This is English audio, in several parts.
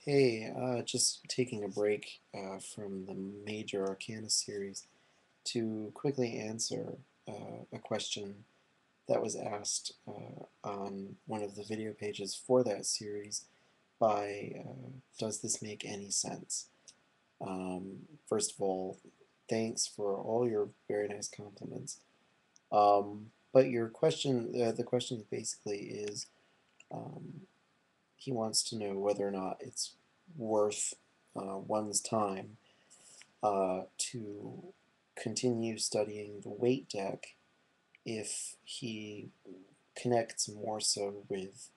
Hey, just taking a break from the Major Arcana series to quickly answer a question that was asked on one of the video pages for that series by Does This Make Any Sense? First of all, thanks for all your very nice compliments. But your question, the question basically is, um, he wants to know whether or not it's worth one's time to continue studying the Waite deck if he connects more so with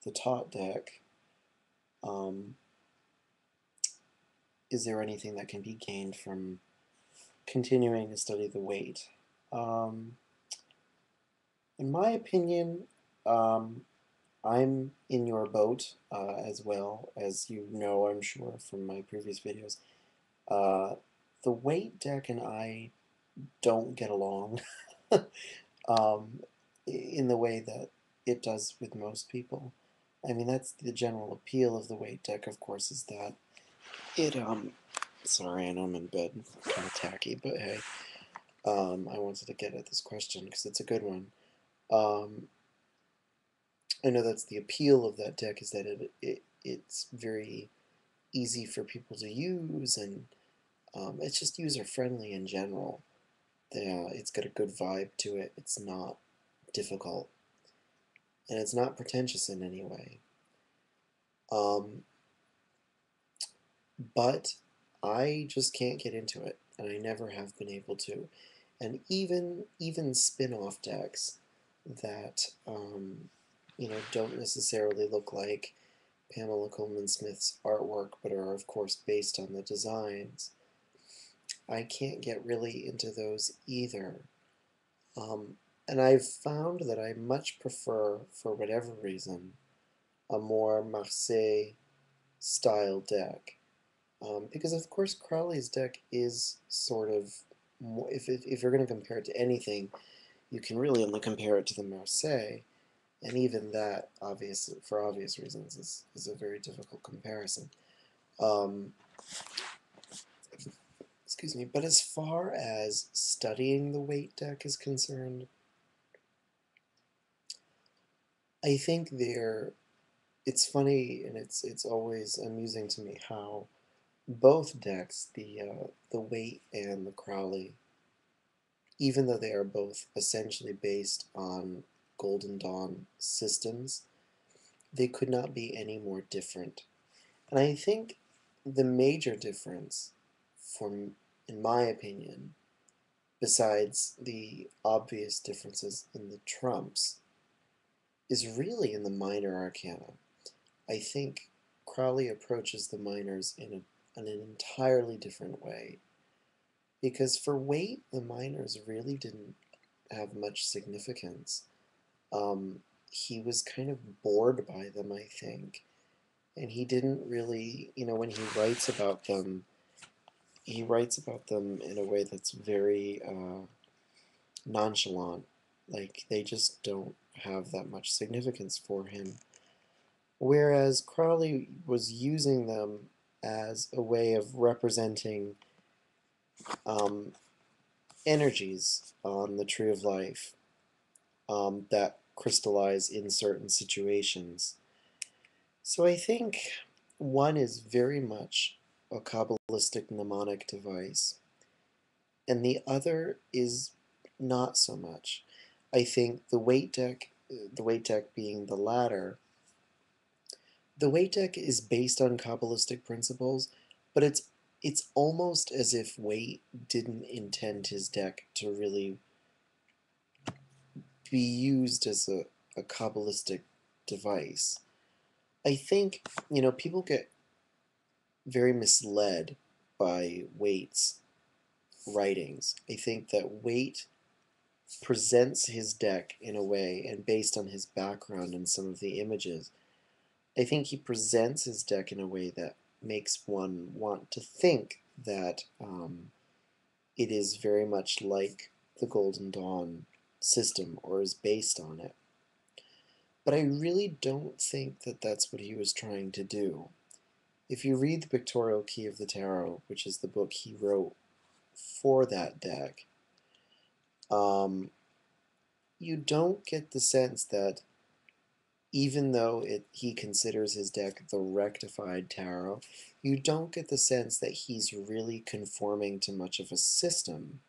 the Tot deck. Um, is there anything that can be gained from continuing to study the Waite? Um, in my opinion, um, I'm in your boat as well, as you know, I'm sure, from my previous videos. Uh, the Waite deck and I don't get along um, in the way that it does with most people. I mean, that's the general appeal of the Waite deck, of course, is that it, sorry, I know I'm in bed, kind of tacky, but hey, I wanted to get at this question because it's a good one. Um, I know that's the appeal of that deck is that it's very easy for people to use, and it's just user friendly in general. It's got a good vibe to it. It's not difficult, and it's not pretentious in any way. Um, but I just can't get into it, and I never have been able to. And even spin-off decks that don't necessarily look like Pamela Coleman Smith's artwork, but are of course based on the designs. I can't get really into those either. Um, and I've found that I much prefer, for whatever reason, a more Marseille style deck. Because of course Crowley's deck is sort of, if you're going to compare it to anything, you can really only compare it to the Marseille, and even that, for obvious reasons, is a very difficult comparison. Um, excuse me, but as far as studying the Waite deck is concerned, I think it's funny and it's always amusing to me how both decks, the Waite and the Crowley, even though they are both essentially based on Golden Dawn systems, they could not be any more different. And I think the major difference, from, in my opinion, besides the obvious differences in the trumps, is really in the minor arcana. I think Crowley approaches the minors in an entirely different way. Because for Waite, the minors really didn't have much significance. He was kind of bored by them, I think. And he didn't really, when he writes about them in a way that's very nonchalant. Like, they just don't have that much significance for him. Whereas Crowley was using them as a way of representing um, energies on the Tree of Life that crystallize in certain situations. So I think one is very much a Kabbalistic mnemonic device, and the other is not so much. I think the Waite deck being the latter, the Waite deck is based on Kabbalistic principles, but it's almost as if Waite didn't intend his deck to really be used as a Kabbalistic device. I think, people get very misled by Waite's writings. I think that Waite presents his deck in a way, and based on his background and some of the images, I think he presents his deck in a way that makes one want to think that it is very much like the Golden Dawn system or is based on it. But I really don't think that that's what he was trying to do. if you read the Pictorial Key of the Tarot, which is the book he wrote for that deck, you don't get the sense that even though he considers his deck the rectified tarot, you don't get the sense that he's really conforming to much of a system.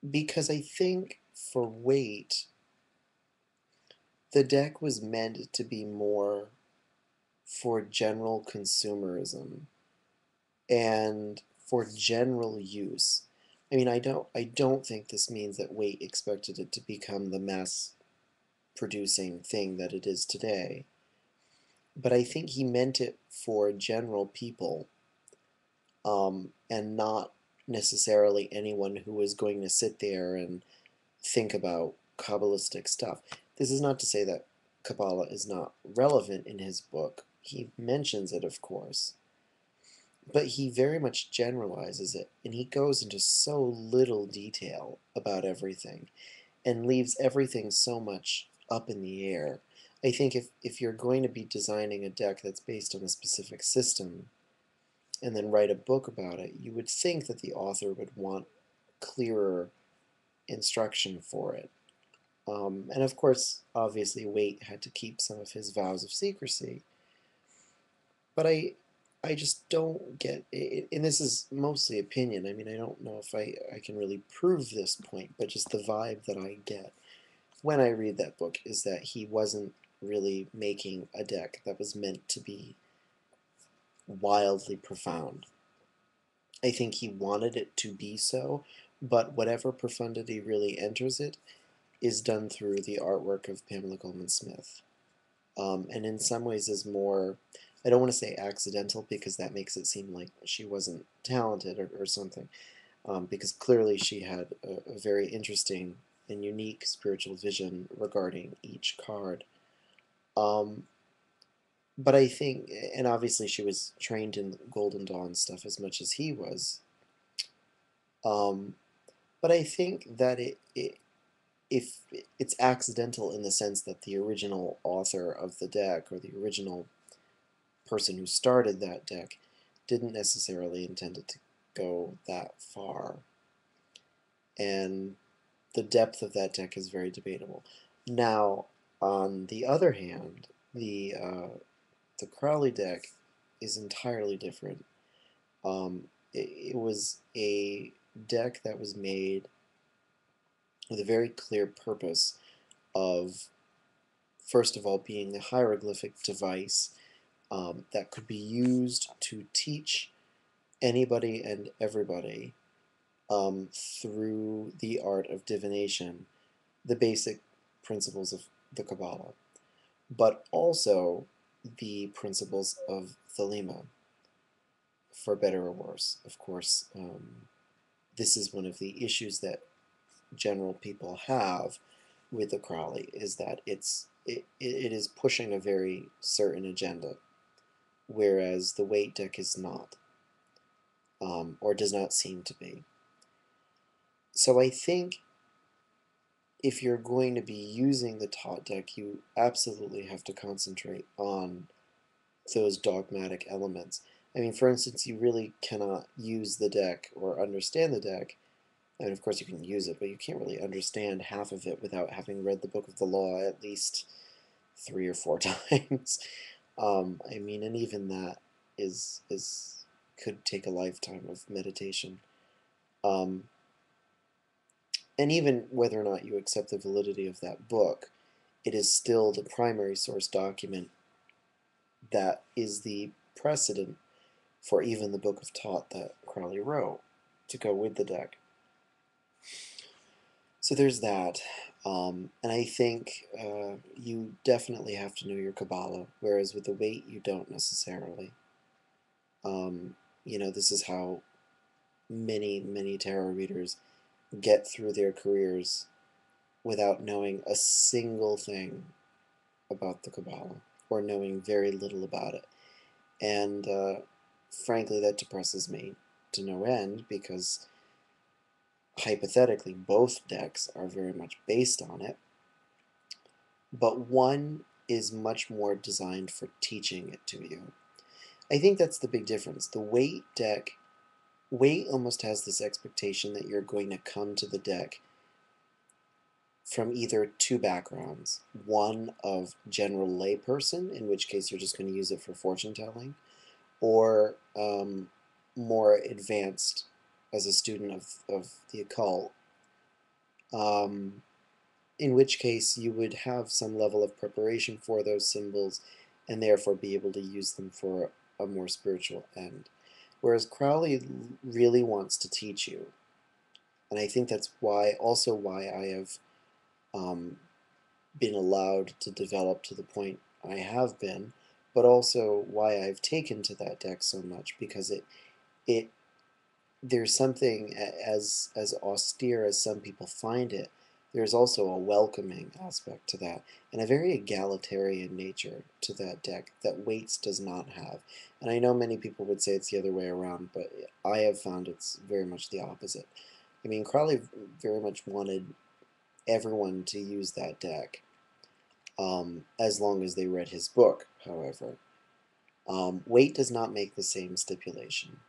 Because I think for Waite, the deck was meant to be more for general consumerism and for general use. I mean, I don't think this means that Waite expected it to become the mass producing thing that it is today. But I think he meant it for general people, and not necessarily anyone who was going to sit there and think about Kabbalistic stuff. This is not to say that Kabbalah is not relevant in his book. He mentions it, of course, but he very much generalizes it, and he goes into so little detail about everything and leaves everything so much up in the air. I think if you're going to be designing a deck that's based on a specific system and then write a book about it, you would think that the author would want clearer instruction for it. And of course, obviously, Waite had to keep some of his vows of secrecy. But I just don't get it, and this is mostly opinion. I mean, I don't know if I can really prove this point, but just the vibe that I get when I read that book is that he wasn't really making a deck that was meant to be wildly profound. I think he wanted it to be so, but whatever profundity really enters it is done through the artwork of Pamela Coleman Smith. And in some ways is more, I don't want to say accidental because that makes it seem like she wasn't talented or something, because clearly she had a very interesting and unique spiritual vision regarding each card. Um, but I think, and obviously she was trained in Golden Dawn stuff as much as he was, um, but I think that if it's accidental in the sense that the original author of the deck or the original person who started that deck didn't necessarily intend it to go that far. And the depth of that deck is very debatable. Now, on the other hand, the Crowley deck is entirely different. It was a deck that was made with a very clear purpose of, first of all, being a hieroglyphic device that could be used to teach anybody and everybody through the art of divination, the basic principles of the Kabbalah, but also the principles of Thelema, for better or worse. Of course, this is one of the issues that general people have with the Crowley, is that it is pushing a very certain agenda, whereas the Waite deck is not, or does not seem to be. So I think if you're going to be using the Tot deck, you absolutely have to concentrate on those dogmatic elements. I mean, for instance, you really cannot use the deck or understand the deck. I mean, of course you can use it, but you can't really understand half of it without having read the Book of the Law at least 3 or 4 times. I mean, and even that is could take a lifetime of meditation. Um, and even whether or not you accept the validity of that book, it is still the primary source document that is the precedent for even the Book of Tot that Crowley wrote to go with the deck. So there's that. And I think you definitely have to know your Kabbalah, whereas with the Waite you don't necessarily. This is how many tarot readers get through their careers without knowing a single thing about the Kabbalah, or knowing very little about it. And frankly, that depresses me to no end, because hypothetically both decks are very much based on it, but one is much more designed for teaching it to you, I think that's the big difference. The Waite deck, Waite almost has this expectation that you're going to come to the deck from either two backgrounds. One of general layperson, in which case you're just going to use it for fortune telling, or more advanced as a student of the occult, um, in which case you would have some level of preparation for those symbols and therefore be able to use them for a more spiritual end. Whereas Crowley really wants to teach you, and I think that's also why I have um, been allowed to develop to the point I have been, but also why I've taken to that deck so much, because it there's something as austere as some people find it. There's also a welcoming aspect to that, and a very egalitarian nature to that deck that Waits does not have. And I know many people would say it's the other way around, but I have found it's very much the opposite. I mean, Crowley very much wanted everyone to use that deck, as long as they read his book, however. Waite does not make the same stipulation.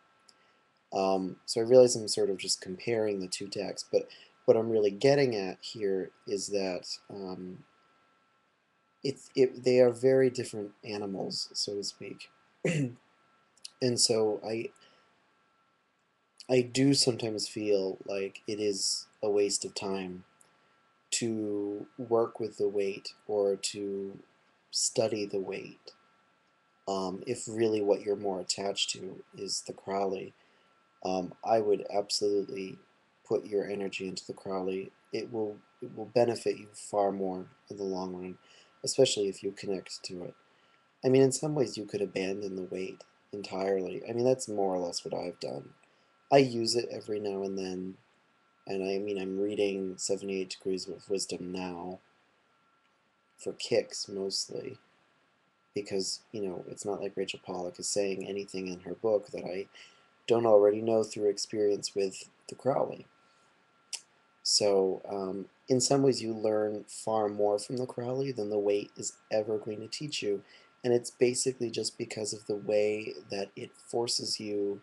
So I realize I'm sort of just comparing the two decks, but what I'm really getting at here is that they are very different animals, so to speak. And so I do sometimes feel like it is a waste of time to work with the Waite or to study the Waite, if really what you're more attached to is the Crowley. I would absolutely put your energy into the Crowley. It will benefit you far more in the long run, especially if you connect to it. I mean, in some ways, you could abandon the Waite entirely. I mean, that's more or less what I've done. I use it every now and then, and I mean, I'm reading 78 Degrees of Wisdom now for kicks mostly, because, it's not like Rachel Pollack is saying anything in her book that I don't already know through experience with the Crowley. So, in some ways, you learn far more from the Crowley than the Waite is ever going to teach you. And it's basically just because of the way that it forces you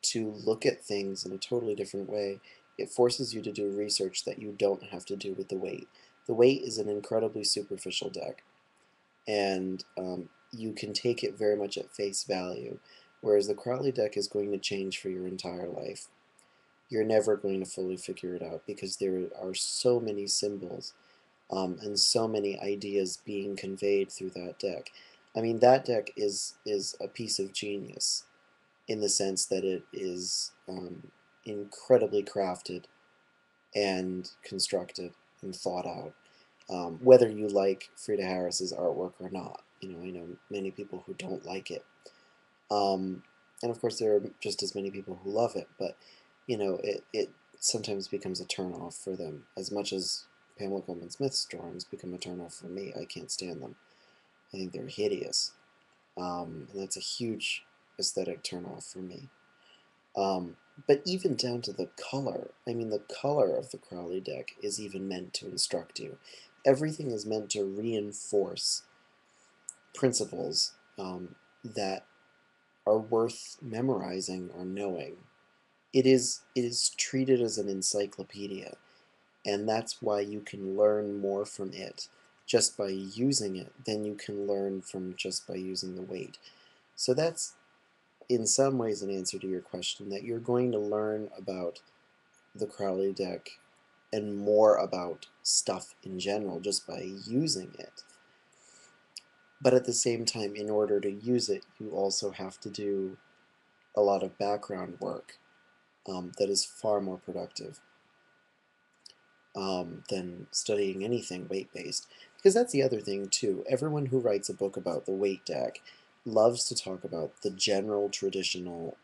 to look at things in a totally different way. It forces you to do research that you don't have to do with the Waite. The Waite is an incredibly superficial deck, and you can take it very much at face value, whereas the Crowley deck is going to change for your entire life. You're never going to fully figure it out because there are so many symbols, and so many ideas being conveyed through that deck. I mean, that deck is a piece of genius in the sense that it is incredibly crafted and constructed and thought out. Whether you like Frida Harris's artwork or not. I know many people who don't like it. Um, and of course, there are just as many people who love it, but it sometimes becomes a turnoff for them, as much as Pamela Coleman Smith's drawings become a turnoff for me. I can't stand them. I think they're hideous, and that's a huge aesthetic turnoff for me. Um, but even down to the color, I mean, the color of the Crowley deck is even meant to instruct you. Everything is meant to reinforce principles that are worth memorizing or knowing. It is treated as an encyclopedia, and that's why you can learn more from it just by using it than you can learn from just by using the Waite. So that's in some ways an answer to your question, that you're going to learn about the Crowley deck and more about stuff in general just by using it. But at the same time, in order to use it, you also have to do a lot of background work that is far more productive than studying anything Waite-based. Because that's the other thing, too. Everyone who writes a book about the Waite deck loves to talk about the general, traditional,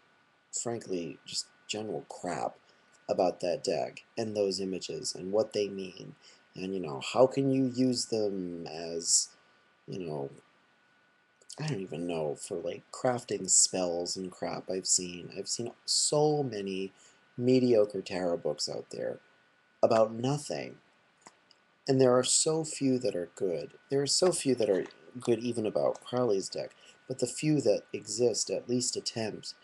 frankly, just general crap about that deck and those images and what they mean. And, how can you use them as, I don't even know, for like crafting spells and crap. I've seen so many mediocre tarot books out there about nothing. And there are so few that are good. There are so few that are good even about Crowley's deck. but the few that exist at least attempt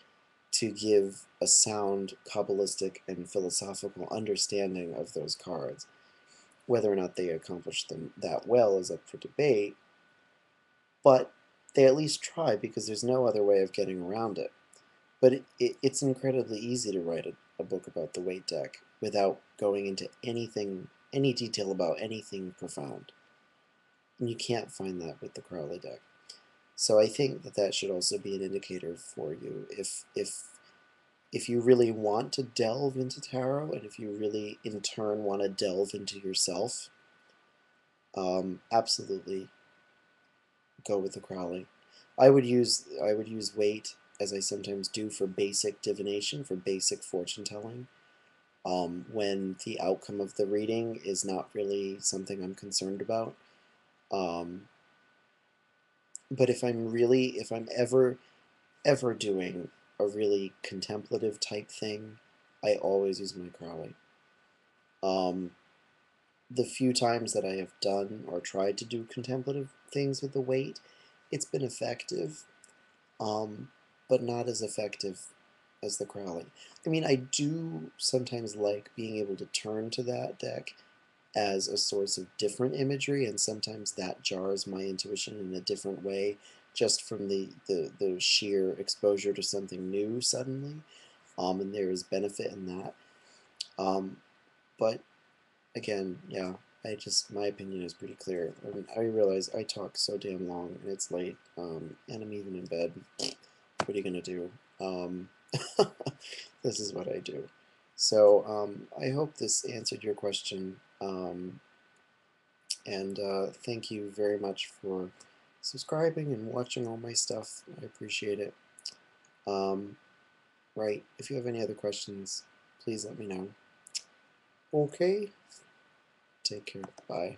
to give a sound Kabbalistic and philosophical understanding of those cards. Whether or not they accomplish them that well is up for debate, but they at least try because there's no other way of getting around it. But it's incredibly easy to write a book about the Waite deck without going into any detail about anything profound. And you can't find that with the Crowley deck. So I think that should also be an indicator for you. If you really want to delve into tarot, and if you really in turn want to delve into yourself, absolutely go with the Crowley. I would use Waite, as I sometimes do, for basic divination, for basic fortune telling. When the outcome of the reading is not really something I'm concerned about. Um, but if I'm ever doing a really contemplative type thing, I always use my Crowley. Um, the few times that I have done or tried to do contemplative things with the Waite, it's been effective, um, but not as effective as the Crowley. I mean, I do sometimes like being able to turn to that deck as a source of different imagery, and sometimes that jars my intuition in a different way just from the sheer exposure to something new suddenly, and there is benefit in that. But again, yeah, my opinion is pretty clear. I mean, I realize I talk so damn long and it's late, and I'm even in bed. What are you gonna do? Um, this is what I do. So I hope this answered your question, and thank you very much for subscribing and watching all my stuff. I appreciate it. Um, right, if you have any other questions, please let me know. Okay, take care. Bye.